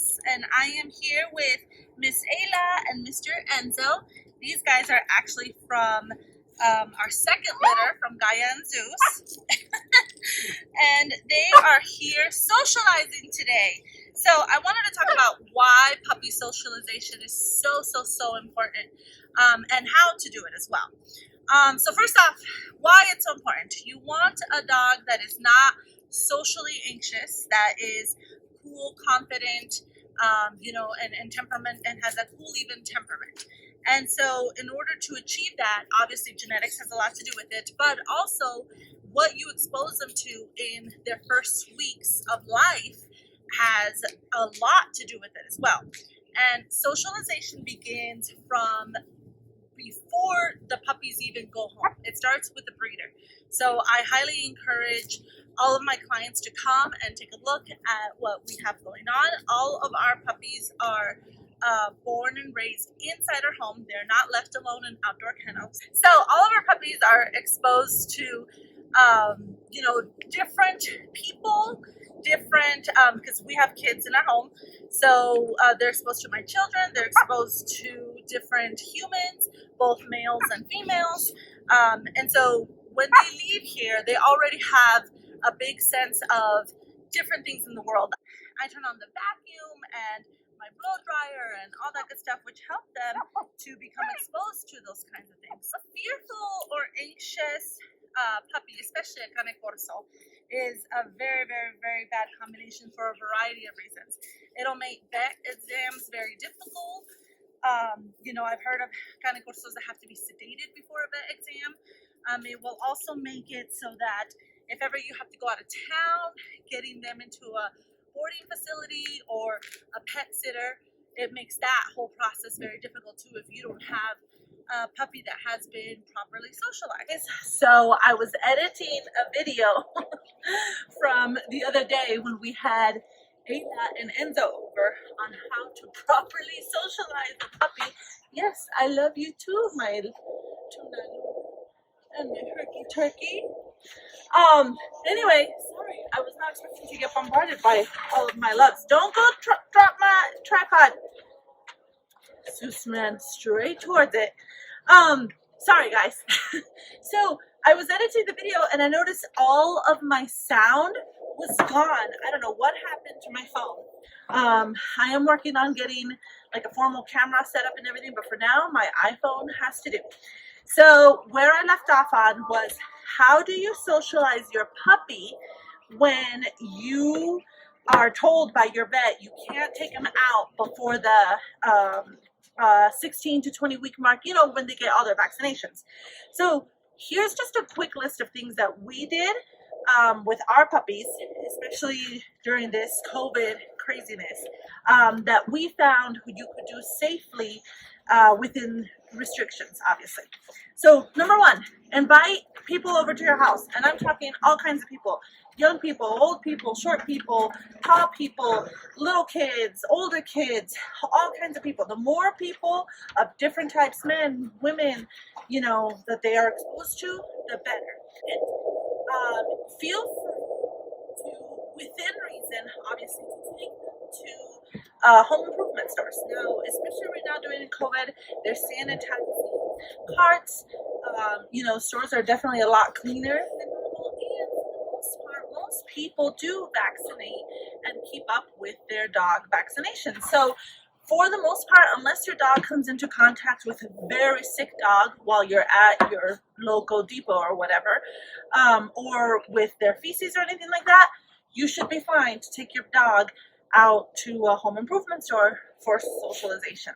house, and I am here with Miss Ayla and Mr. Enzo. These guys are actually from our second litter from Gaia and Zeus. And they are here socializing today. So I wanted to talk about why puppy socialization is so important, and how to do it as well. So first off, why it's so important. You want a dog that is not socially anxious, that is cool, confident, and temperament, and has a cool, even temperament. And so in order to achieve that, obviously genetics has a lot to do with it, but also what you expose them to in their first weeks of life has a lot to do with it as well. And socialization begins from before the puppies even go home. It starts with the breeder. So I highly encourage all of my clients to come and take a look at what we have going on. All of our puppies are born and raised inside our home. They're not left alone in outdoor kennels. So all of our puppies are exposed to different people, different, because we have kids in our home. So they're exposed to my children, they're exposed to different humans, both males and females. And so when they leave here, they already have a big sense of different things in the world. I turn on the vacuum and my blow dryer and all that good stuff, which help them to become exposed to those kinds of things. A fearful or anxious puppy, especially a Corso, is a very bad combination for a variety of reasons. It'll make vet exams very difficult. I've heard of Corsos that have to be sedated before a vet exam. It will also make it so that if ever you have to go out of town, getting them into a boarding facility or a pet sitter, it makes that whole process very difficult too if you don't have a puppy that has been properly socialized. So I was editing a video from the other day when we had Ayla and Enzo over on how to properly socialize a puppy. Yes, I love you too, my tuna and my herky turkey. Anyway, sorry, I was not expecting to get bombarded by all of my loves. Don't go drop my tripod. Zeus ran straight towards it. Sorry guys. So I was editing the video and I noticed all of my sound was gone. I don't know what happened to my phone. I am working on getting like a formal camera set up and everything, but for now my iPhone has to do. So where I left off on was, how do you socialize your puppy when you are told by your vet you can't take them out before the 16 to 20 week mark, when they get all their vaccinations. So here's just a quick list of things that we did with our puppies, especially during this COVID craziness, that we found you could do safely within restrictions, obviously. So number one, invite people over to your house, and I'm talking all kinds of people: young people, old people, short people, tall people, little kids, older kids, all kinds of people. The more people of different types, men, women, that they are exposed to, the better. And feel free to, within reason, obviously, to take them to home improvement stores. Now, especially right now during COVID, they're sanitizing carts. Stores are definitely a lot cleaner than normal, and for the most part, most people do vaccinate and keep up with their dog vaccinations. So for the most part, unless your dog comes into contact with a very sick dog while you're at your local depot or whatever, or with their feces or anything like that, you should be fine to take your dog out to a home improvement store for socialization.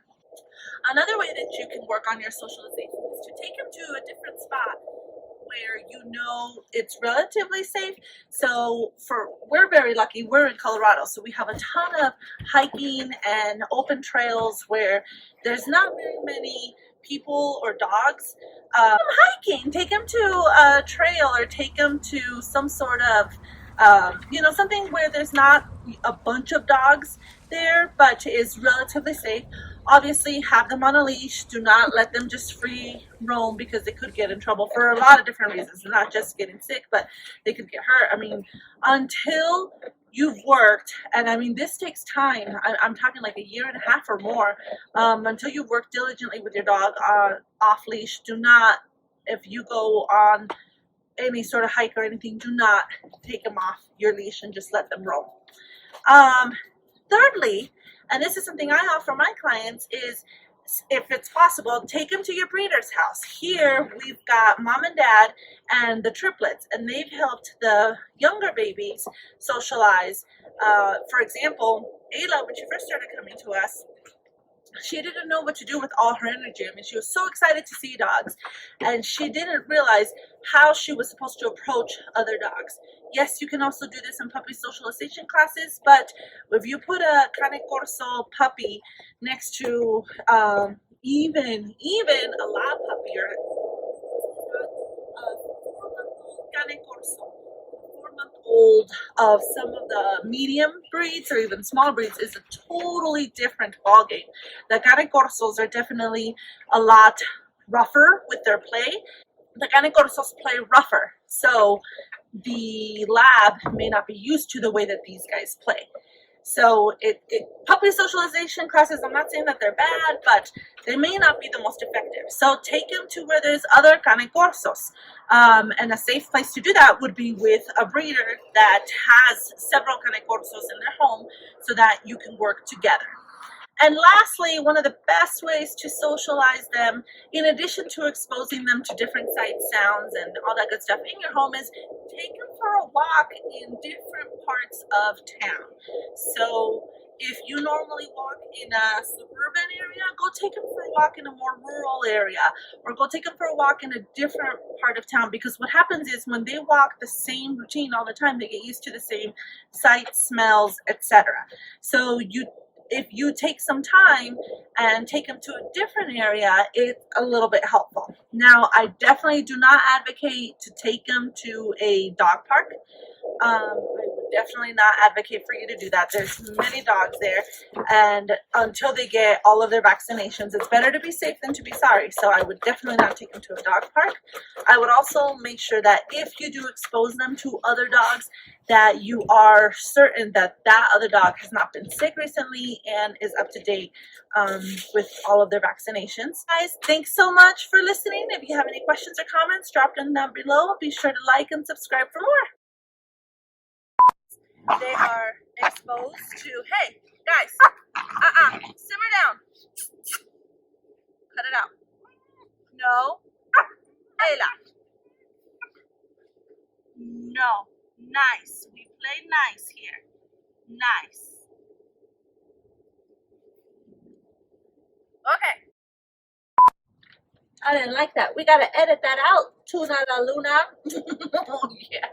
Another way that you can work on your socialization is to take them to a different spot where it's relatively safe. So we're very lucky, we're in Colorado, so we have a ton of hiking and open trails where there's not very many people or dogs. Hiking, take them to a trail or take them to some sort of something where there's not a bunch of dogs there, but is relatively safe. Obviously, have them on a leash. Do not let them just free roam, because they could get in trouble for a lot of different reasons, not just getting sick, but they could get hurt. I mean, until you've worked, and I mean, this takes time. I'm talking like a year and a half or more, until you've worked diligently with your dog off leash. Do not, if you go on any sort of hike or anything, do not take them off your leash and just let them roam. Thirdly, and this is something I offer my clients, is if it's possible, take them to your breeder's house. Here we've got mom and dad and the triplets, and they've helped the younger babies socialize. For example, Ayla, when she first started coming to us, she didn't know what to do with all her energy. I mean, she was so excited to see dogs, and she didn't realize how she was supposed to approach other dogs. Yes, you can also do this in puppy socialization classes, but if you put a Cane Corso puppy next to even a lab puppy or a 4-month-old Cane Corso, 4-month-old of some of the medium breeds or even small breeds, is a totally different ballgame. The Cane Corsos are definitely a lot rougher with their play. The Cane Corsos play rougher, so the lab may not be used to the way that these guys play. So puppy socialization classes, I'm not saying that they're bad, but they may not be the most effective. So take them to where there's other Cane Corsos. And a safe place to do that would be with a breeder that has several Cane Corsos in their home so that you can work together. And lastly, one of the best ways to socialize them, in addition to exposing them to different sights, sounds, and all that good stuff in your home, is take them for a walk in different parts of town. So if you normally walk in a suburban area, go take them for a walk in a more rural area, or go take them for a walk in a different part of town, because what happens is when they walk the same routine all the time, they get used to the same sights, smells, etc. So if you take some time and take them to a different area, it's a little bit helpful. Now, I definitely do not advocate to take them to a dog park. I would definitely not advocate for you to do that. There's many dogs there, and until they get all of their vaccinations, it's better to be safe than to be sorry. So I would definitely not take them to a dog park. I would also make sure that if you do expose them to other dogs, that you are certain that that other dog has not been sick recently and is up to date with all of their vaccinations. Guys, thanks so much for listening. If you have any questions or comments, drop them down below. Be sure to like and subscribe for more. They are exposed to, hey, guys, simmer down. Cut it out. No. Ayla. No. Nice. We play nice here. Nice. Okay. I didn't like that. We gotta edit that out. Tuna la Luna. Oh, yeah.